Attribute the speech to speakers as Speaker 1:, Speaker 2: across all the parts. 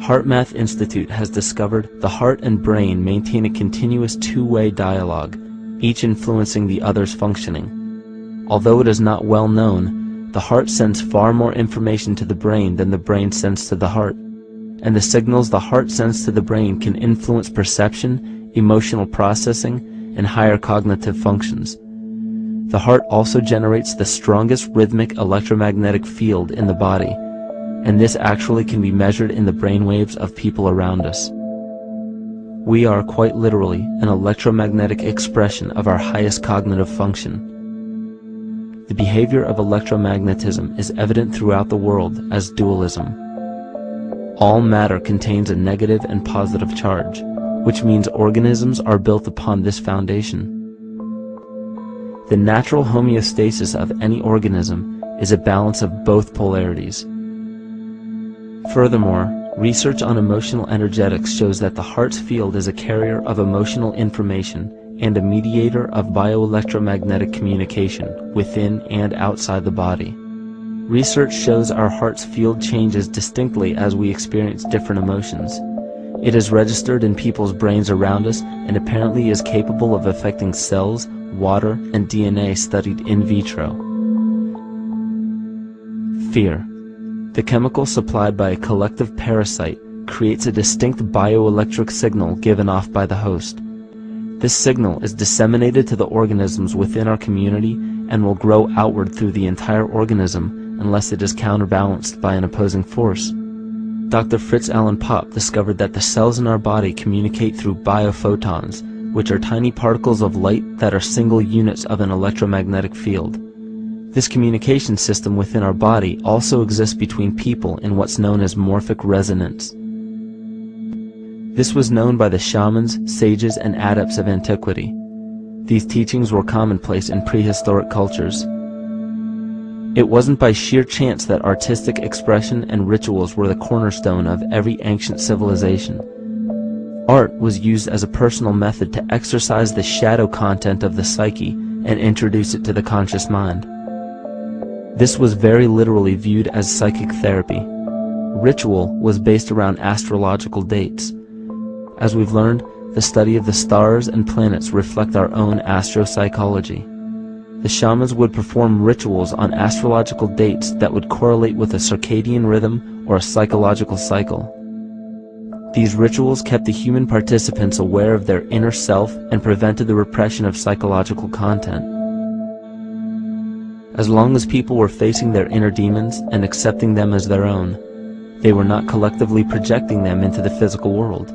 Speaker 1: HeartMath Institute has discovered the heart and brain maintain a continuous two-way dialogue, each influencing the other's functioning. Although it is not well known, the heart sends far more information to the brain than the brain sends to the heart, and the signals the heart sends to the brain can influence perception, emotional processing, and higher cognitive functions. The heart also generates the strongest rhythmic electromagnetic field in the body, and this actually can be measured in the brainwaves of people around us. We are quite literally an electromagnetic expression of our highest cognitive function. The behavior of electromagnetism is evident throughout the world as dualism. All matter contains a negative and positive charge, which means organisms are built upon this foundation. The natural homeostasis of any organism is a balance of both polarities. Furthermore, research on emotional energetics shows that the heart's field is a carrier of emotional information and a mediator of bioelectromagnetic communication within and outside the body. Research shows our heart's field changes distinctly as we experience different emotions. It is registered in people's brains around us and apparently is capable of affecting cells, water, and DNA studied in vitro. Fear. The chemical supplied by a collective parasite creates a distinct bioelectric signal given off by the host. This signal is disseminated to the organisms within our community and will grow outward through the entire organism unless it is counterbalanced by an opposing force. Dr. Fritz Alan Popp discovered that the cells in our body communicate through biophotons, which are tiny particles of light that are single units of an electromagnetic field. This communication system within our body also exists between people in what's known as morphic resonance. This was known by the shamans, sages, and adepts of antiquity. These teachings were commonplace in prehistoric cultures. It wasn't by sheer chance that artistic expression and rituals were the cornerstone of every ancient civilization. Art was used as a personal method to exercise the shadow content of the psyche and introduce it to the conscious mind. This was very literally viewed as psychic therapy. Ritual was based around astrological dates. As we've learned, the study of the stars and planets reflect our own astropsychology. The shamans would perform rituals on astrological dates that would correlate with a circadian rhythm or a psychological cycle. These rituals kept the human participants aware of their inner self and prevented the repression of psychological content. As long as people were facing their inner demons and accepting them as their own, they were not collectively projecting them into the physical world.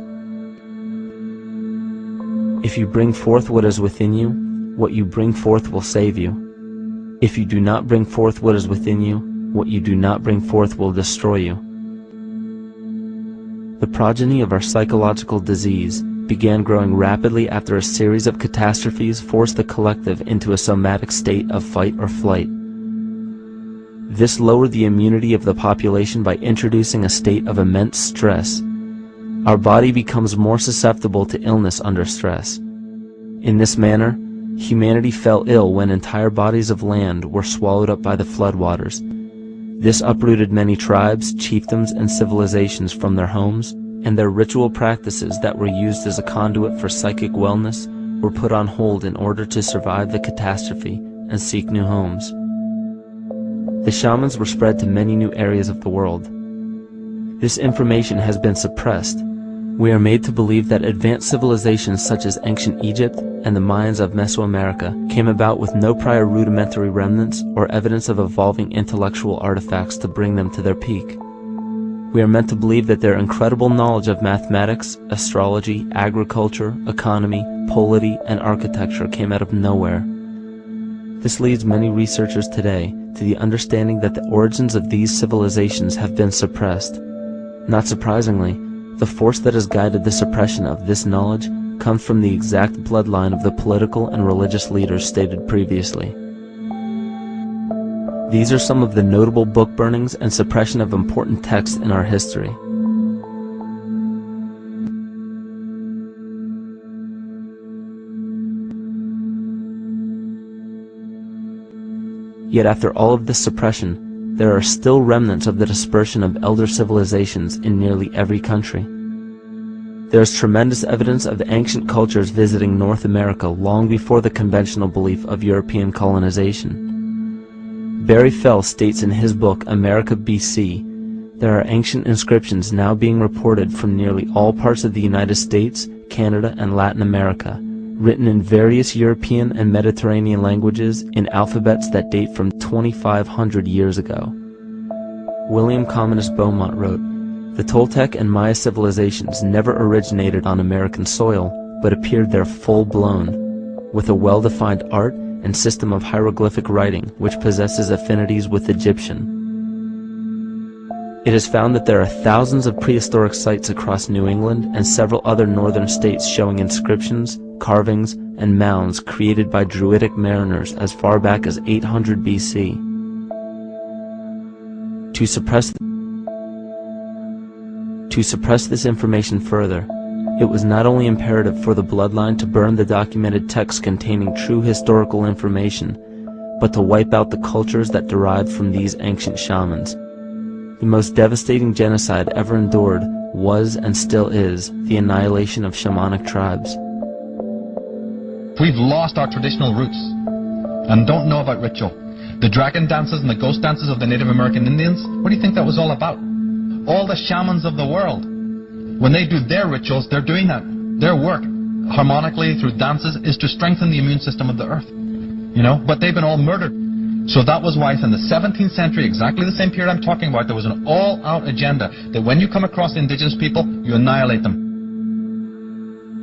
Speaker 1: If you bring forth what is within you, what you bring forth will save you. If you do not bring forth what is within you, what you do not bring forth will destroy you. The progeny of our psychological disease began growing rapidly after a series of catastrophes forced the collective into a somatic state of fight or flight. This lowered the immunity of the population by introducing a state of immense stress. Our body becomes more susceptible to illness under stress. In this manner, humanity fell ill when entire bodies of land were swallowed up by the floodwaters. This uprooted many tribes, chiefdoms, and civilizations from their homes, and their ritual practices that were used as a conduit for psychic wellness were put on hold in order to survive the catastrophe and seek new homes. The shamans were spread to many new areas of the world. This information has been suppressed. We are made to believe that advanced civilizations such as ancient Egypt and the Mayans of Mesoamerica came about with no prior rudimentary remnants or evidence of evolving intellectual artifacts to bring them to their peak. We are meant to believe that their incredible knowledge of mathematics, astrology, agriculture, economy, polity, and architecture came out of nowhere. This leads many researchers today to the understanding that the origins of these civilizations have been suppressed. Not surprisingly, the force that has guided the suppression of this knowledge comes from the exact bloodline of the political and religious leaders stated previously. These are some of the notable book burnings and suppression of important texts in our history. Yet after all of this suppression, there are still remnants of the dispersion of elder civilizations in nearly every country. There is tremendous evidence of ancient cultures visiting North America long before the conventional belief of European colonization. Barry Fell states in his book America BC, there are ancient inscriptions now being reported from nearly all parts of the United States, Canada, and Latin America, written in various European and Mediterranean languages in alphabets that date from 2,500 years ago. William Commonus Beaumont wrote, "The Toltec and Maya civilizations never originated on American soil, but appeared there full-blown, with a well-defined art and system of hieroglyphic writing which possesses affinities with Egyptian. It is found that there are thousands of prehistoric sites across New England and several other northern states showing inscriptions, carvings, and mounds created by Druidic mariners as far back as 800 BC. To suppress this information further, it was not only imperative for the bloodline to burn the documented texts containing true historical information, but to wipe out the cultures that derived from these ancient shamans. The most devastating genocide ever endured was and still is the annihilation of shamanic tribes.
Speaker 2: We've lost our traditional roots and don't know about ritual. The dragon dances and the ghost dances of the Native American Indians, what do you think that was all about? All the shamans of the world, when they do their rituals, they're doing that. Their work, harmonically through dances, is to strengthen the immune system of the earth. But they've been all murdered. So that was why in the 17th century, exactly the same period I'm talking about, there was an all-out agenda that when you come across indigenous people, you annihilate them.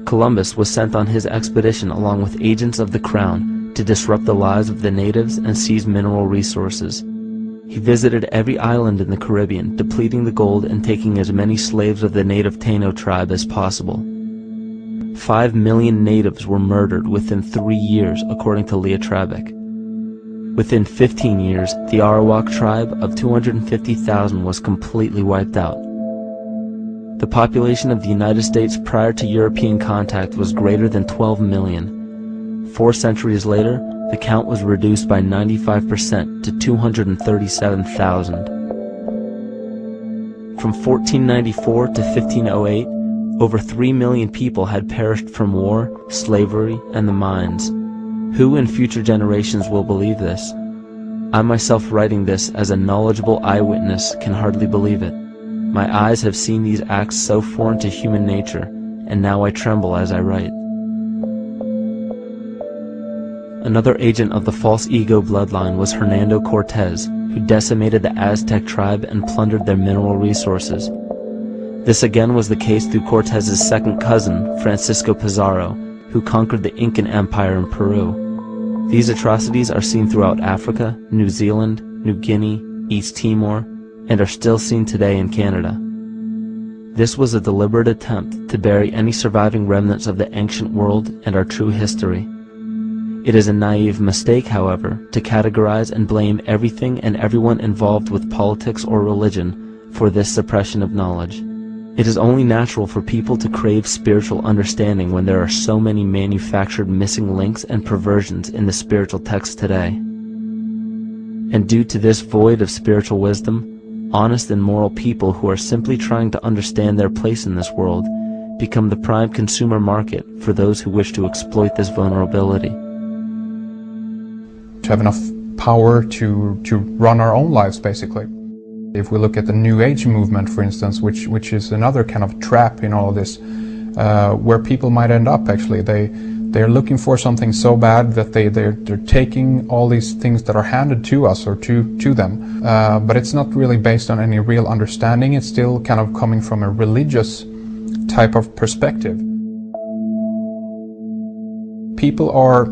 Speaker 1: Columbus was sent on his expedition along with agents of the crown to disrupt the lives of the natives and seize mineral resources. He visited every island in the Caribbean, depleting the gold and taking as many slaves of the native Taino tribe as possible. 5 million natives were murdered within 3 years, according to Leah Trabeck. Within 15 years, the Arawak tribe of 250,000 was completely wiped out. The population of the United States prior to European contact was greater than 12 million. 4 centuries later, the count was reduced by 95% to 237,000. From 1494 to 1508, over 3 million people had perished from war, slavery, and the mines. Who in future generations will believe this? I myself, writing this as a knowledgeable eyewitness, can hardly believe it. My eyes have seen these acts so foreign to human nature, and now I tremble as I write. Another agent of the false ego bloodline was Hernando Cortez, who decimated the Aztec tribe and plundered their mineral resources. This again was the case through Cortez's second cousin, Francisco Pizarro, who conquered the Incan Empire in Peru. These atrocities are seen throughout Africa, New Zealand, New Guinea, East Timor, and are still seen today in Canada. This was a deliberate attempt to bury any surviving remnants of the ancient world and our true history. It is a naive mistake, however, to categorize and blame everything and everyone involved with politics or religion for this suppression of knowledge. It is only natural for people to crave spiritual understanding when there are so many manufactured missing links and perversions in the spiritual texts today. And due to this void of spiritual wisdom, honest and moral people who are simply trying to understand their place in this world become the prime consumer market for those who wish to exploit this vulnerability.
Speaker 3: To have enough power to run our own lives, basically. If we look at the New Age movement, for instance, which is another kind of trap in all of this, where people might end up actually. They're looking for something so bad that they're taking all these things that are handed to us or to them, but it's not really based on any real understanding. It's still kind of coming from a religious type of perspective. People are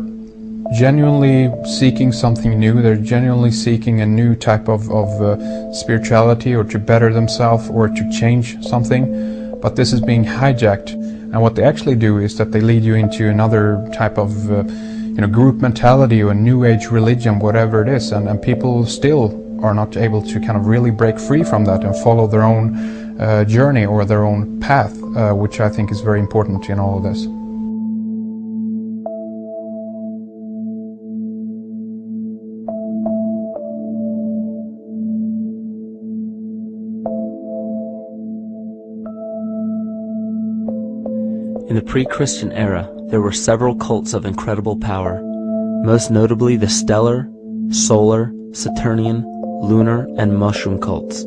Speaker 3: genuinely seeking something new. They're genuinely seeking a new type of spirituality, or to better themselves, or to change something, but this is being hijacked. And what they actually do is that they lead you into another type of group mentality or New Age religion, whatever it is, and people still are not able to kind of really break free from that and follow their own journey or their own path, which I think is very important in all of this.
Speaker 1: In the pre-Christian era, there were several cults of incredible power, most notably the stellar, solar, Saturnian, lunar, and mushroom cults.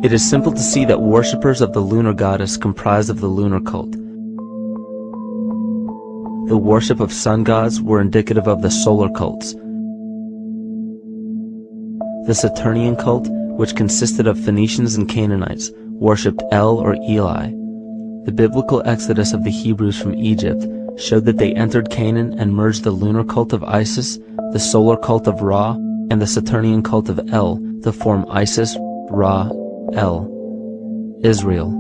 Speaker 1: It is simple to see that worshippers of the lunar goddess comprised of the lunar cult. The worship of sun gods were indicative of the solar cults. The Saturnian cult, which consisted of Phoenicians and Canaanites, worshipped El or Eli. The biblical exodus of the Hebrews from Egypt showed that they entered Canaan and merged the lunar cult of Isis, the solar cult of Ra, and the Saturnian cult of El to form Isis, Ra, El. Israel.